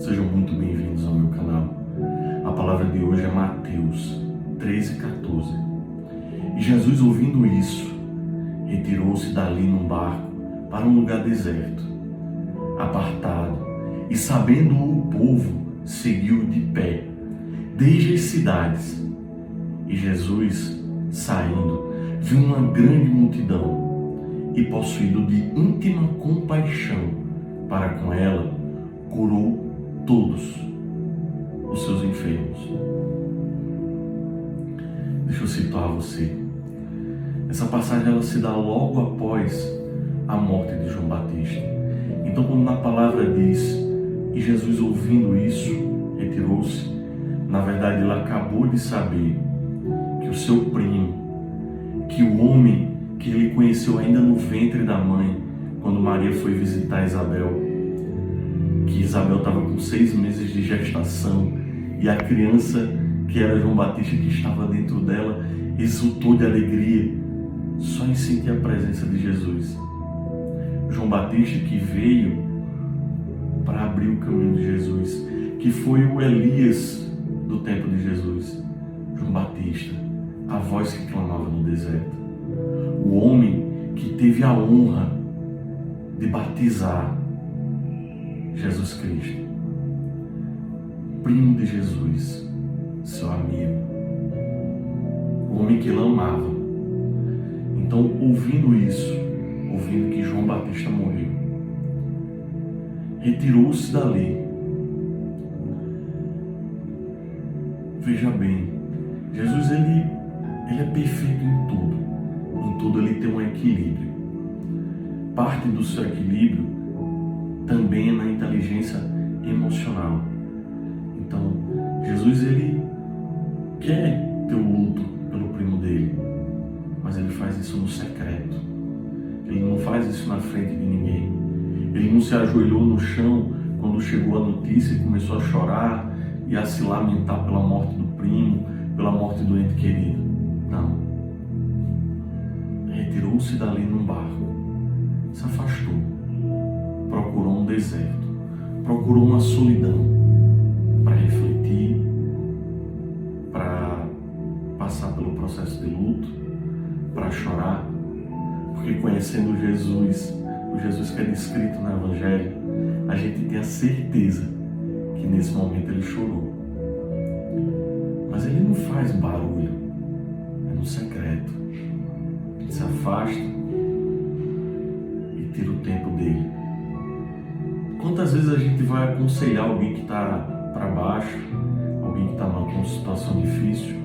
Sejam muito bem-vindos ao meu canal. A palavra de hoje é Mateus 13:14. E Jesus, ouvindo isso, retirou-se dali num barco para um lugar deserto, apartado, e sabendo-o o povo, seguiu de pé, desde as cidades. E Jesus, saindo, viu uma grande multidão, e possuído de íntima compaixão para com ela, curou todos os seus enfermos. Deixa eu situar você. Essa passagem ela se dá logo após a morte de João Batista. Então, quando na palavra diz, e Jesus ouvindo isso, retirou-se, na verdade ele acabou de saber que o seu primo, que o homem que ele conheceu ainda no ventre da mãe, quando Maria foi visitar Isabel, que Isabel estava com 6 meses de gestação, e a criança que era João Batista que estava dentro dela exultou de alegria só em sentir a presença de Jesus. João Batista que veio para abrir o caminho de Jesus, que foi o Elias do tempo de Jesus. João Batista, a voz que clamava no deserto, o homem que teve a honra de batizar Jesus Cristo, primo de Jesus, seu amigo, o homem que ele amava. Então, ouvindo isso, ouvindo que João Batista morreu, retirou-se dali. Veja bem, Jesus ele é perfeito em tudo ele tem um equilíbrio. Parte do seu equilíbrio também é na inteligência emocional. Então, Jesus ele quer ter o luto pelo primo dele, mas ele faz isso no secreto. Ele não faz isso na frente de ninguém. Ele não se ajoelhou no chão quando chegou a notícia e começou a chorar e a se lamentar pela morte do primo, pela morte do ente querido. Não. Retirou-se dali num barco, se afastou, procurou um deserto, procurou uma solidão para refletir, para passar pelo processo de luto, para chorar, porque conhecendo Jesus, o Jesus que é descrito no Evangelho, a gente tem a certeza que nesse momento ele chorou. Mas ele não faz barulho, é no secreto. Ele se afasta e tira o tempo dele. Quantas vezes a gente vai aconselhar alguém que está para baixo, alguém que está numa situação difícil,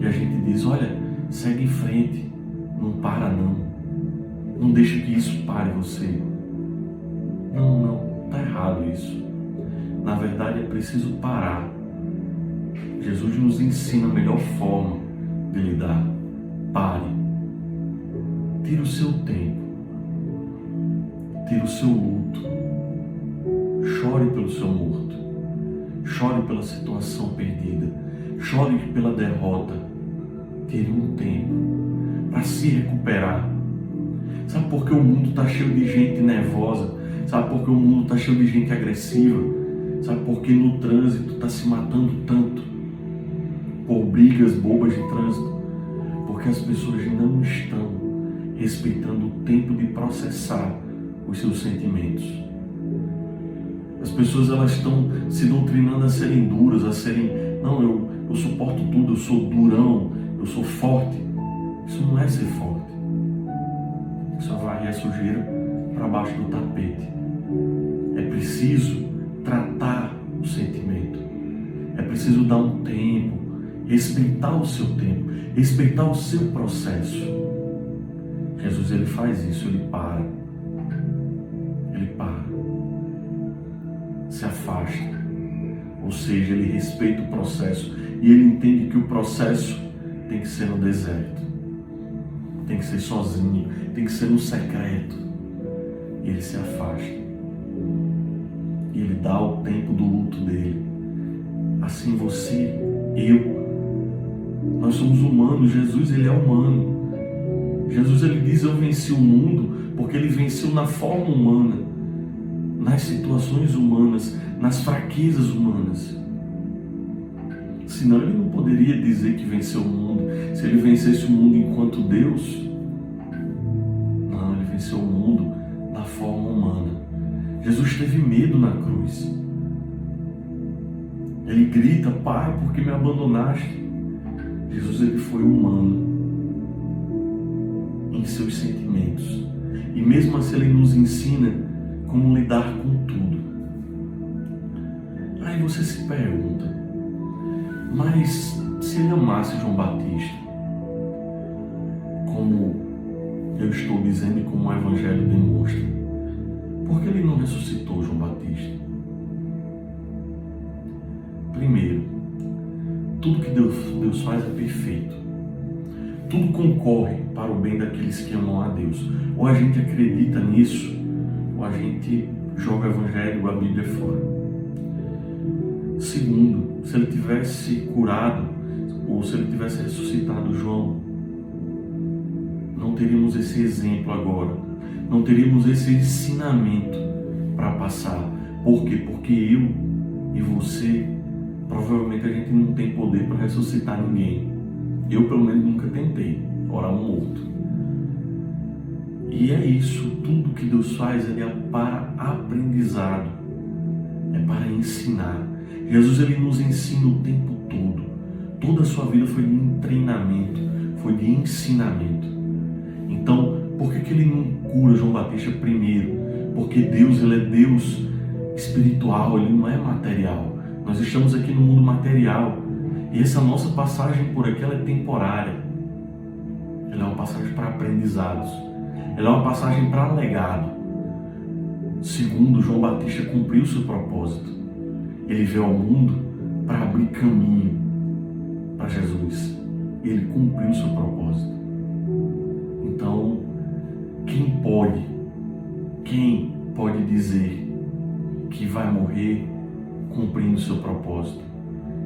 e a gente diz, olha, segue em frente, não para não deixa que isso pare você. Não, está errado isso. Na verdade é preciso parar. Jesus nos ensina a melhor forma de lidar. Pare. Tire o seu tempo. Tire o seu luto. Chore pelo seu morto. Chore pela situação perdida. Chore pela derrota. Tire um tempo para se recuperar. Sabe por que o mundo está cheio de gente nervosa? Sabe por que o mundo está cheio de gente agressiva? Sabe por que no trânsito está se matando tanto? Por brigas bobas de trânsito? Porque as pessoas não estão respeitando o tempo de processar os seus sentimentos. As pessoas elas estão se doutrinando a serem duras, a serem, não, eu suporto tudo, eu sou durão, eu sou forte. Isso não é ser forte. Só varrer a sujeira para baixo do tapete. É preciso tratar o sentimento. É preciso dar um tempo, respeitar o seu tempo, respeitar o seu processo. Jesus ele faz isso, ele para. Ele para. Se afasta. Ou seja, ele respeita o processo e ele entende que o processo tem que ser no deserto. Tem que ser sozinho, tem que ser no secreto. E ele se afasta. E ele dá o tempo do luto dele. Assim você, eu, nós somos humanos. Jesus ele é humano. Jesus ele diz, eu venci o mundo, porque ele venceu na forma humana. nas situações humanas, nas fraquezas humanas. Senão ele não poderia dizer que venceu o mundo. Se ele vencesse o mundo enquanto Deus, não, ele venceu o mundo da forma humana. Jesus teve medo na cruz. Ele grita: Pai, por que me abandonaste? Jesus, ele foi humano em seus sentimentos. E mesmo assim ele nos ensina como lidar com tudo. Aí você se pergunta, mas se ele amasse João Batista, como eu estou dizendo e como o Evangelho demonstra, por que ele não ressuscitou João Batista? Primeiro, tudo que Deus faz é perfeito. Tudo concorre para o bem daqueles que amam a Deus. Ou a gente acredita nisso, ou a gente joga o Evangelho, a Bíblia fora. Segundo, se ele tivesse curado, ou se ele tivesse ressuscitado João, não teríamos esse exemplo agora. Não teríamos esse ensinamento para passar. Por quê? Porque eu e você, provavelmente a gente não tem poder para ressuscitar ninguém. Eu, pelo menos, nunca tentei orar um morto. E é isso, tudo que Deus faz é para aprendizado, é para ensinar. Jesus, ele nos ensina o tempo todo. Toda a sua vida foi de treinamento, foi de ensinamento. Então, por que ele não cura João Batista primeiro? Porque Deus, ele é Deus espiritual, ele não é material. Nós estamos aqui no mundo material. E essa nossa passagem por aqui, ela é temporária. Ela é uma passagem para aprendizados. Ela é uma passagem para legado. Segundo, João Batista cumpriu o seu propósito. Ele veio ao mundo para abrir caminho para Jesus. Ele cumpriu o seu propósito. Então, quem pode dizer que vai morrer cumprindo o seu propósito?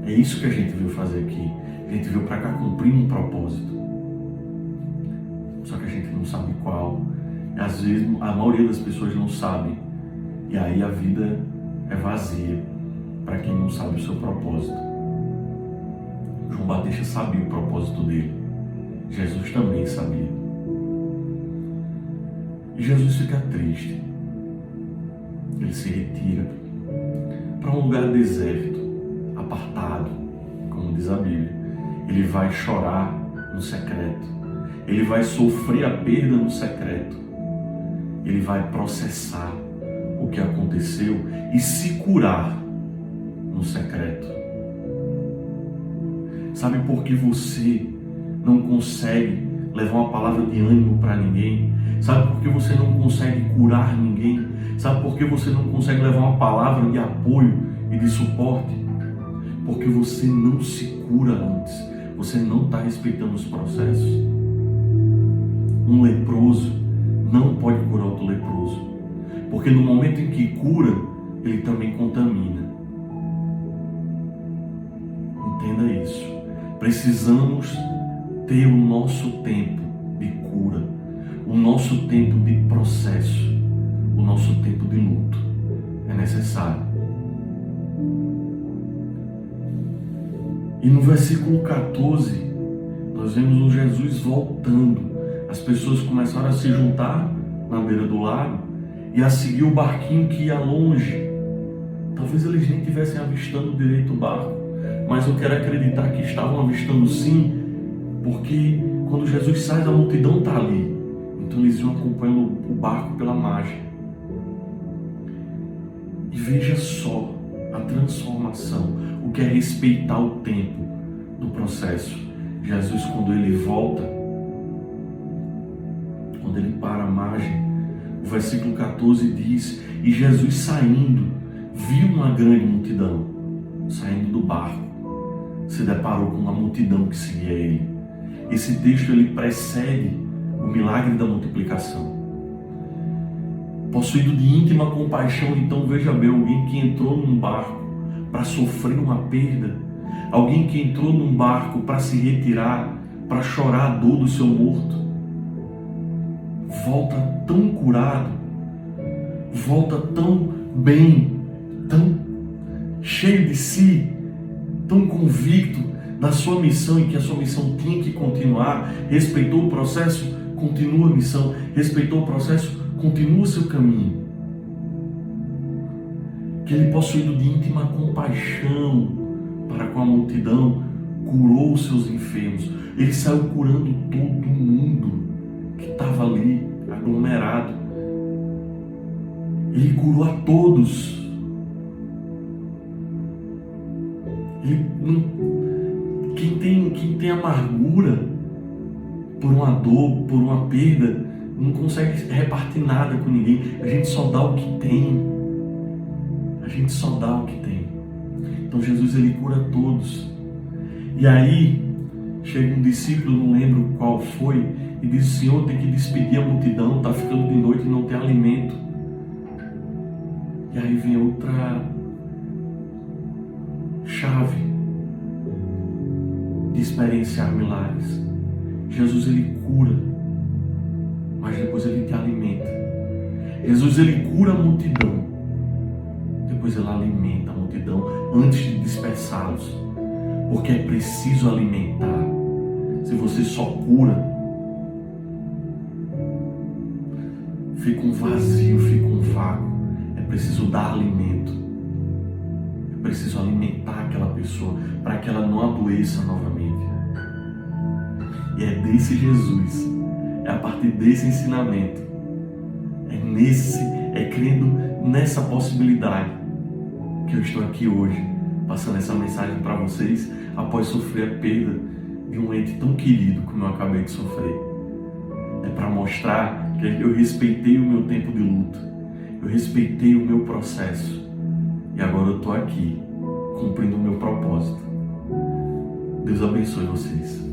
É isso que a gente veio fazer aqui. A gente veio para cá cumprir um propósito. Só que a gente não sabe qual. E às vezes a maioria das pessoas não sabe. E aí a vida é vazia para quem não sabe o seu propósito. João Batista sabia o propósito dele. Jesus também sabia. E Jesus fica triste. Ele se retira para um lugar deserto, apartado, como diz a Bíblia. Ele vai chorar no secreto. Ele vai sofrer a perda no secreto. Ele vai processar o que aconteceu e se curar no secreto. Sabe por que você não consegue levar uma palavra de ânimo para ninguém? Sabe por que você não consegue curar ninguém? Sabe por que você não consegue levar uma palavra de apoio e de suporte? Porque você não se cura antes. Você não está respeitando os processos. Um leproso não pode curar outro leproso. Porque no momento em que cura, ele também contamina. Entenda isso. Precisamos ter o nosso tempo de cura, o nosso tempo de processo, o nosso tempo de luto. É necessário. E no versículo 14, nós vemos o Jesus voltando. As pessoas começaram a se juntar na beira do lago e a seguir o barquinho que ia longe. Talvez eles nem estivessem avistando direito o barco, mas eu quero acreditar que estavam avistando sim, porque quando Jesus sai da multidão está ali. Então eles iam acompanhando o barco pela margem. E veja só a transformação, o que é respeitar o tempo do processo. Jesus, quando ele volta, quando ele para a margem, o versículo 14 diz: e Jesus saindo, viu uma grande multidão, saindo do barco, se deparou com uma multidão que seguia ele. Esse texto ele precede o milagre da multiplicação. Possuído de íntima compaixão, então veja bem, alguém que entrou num barco para sofrer uma perda, alguém que entrou num barco para se retirar, para chorar a dor do seu morto, volta tão curado, volta tão bem, tão cheio de si, tão convicto da sua missão e que a sua missão tinha que continuar, respeitou o processo, continua a missão, respeitou o processo, continua o seu caminho. Que ele, possuído de íntima compaixão para com a multidão, curou os seus enfermos. Ele saiu curando todo mundo que estava ali, aglomerado. Ele curou a todos. Quem tem amargura por uma dor, por uma perda, não consegue repartir nada com ninguém. A gente só dá o que tem. A gente só dá o que tem. Então Jesus, ele cura todos. E aí chega um discípulo, não lembro qual foi, e diz: o Senhor tem que despedir a multidão, está ficando de noite e não tem alimento. E aí vem outra chave de experienciar milagres. Jesus, ele cura, mas depois ele te alimenta. Jesus, ele cura a multidão, depois ele alimenta a multidão antes de dispersá-los, porque é preciso alimentar. Se você só cura, fica um vazio, fica um vácuo. É preciso dar alimento. É preciso alimentar aquela pessoa para que ela não adoeça novamente. E é desse Jesus, é a partir desse ensinamento, é crendo nessa possibilidade que eu estou aqui hoje, passando essa mensagem para vocês, após sofrer a perda de um ente tão querido como eu acabei de sofrer. É para mostrar que eu respeitei o meu tempo de luto, eu respeitei o meu processo, e agora eu estou aqui, cumprindo o meu propósito. Deus abençoe vocês.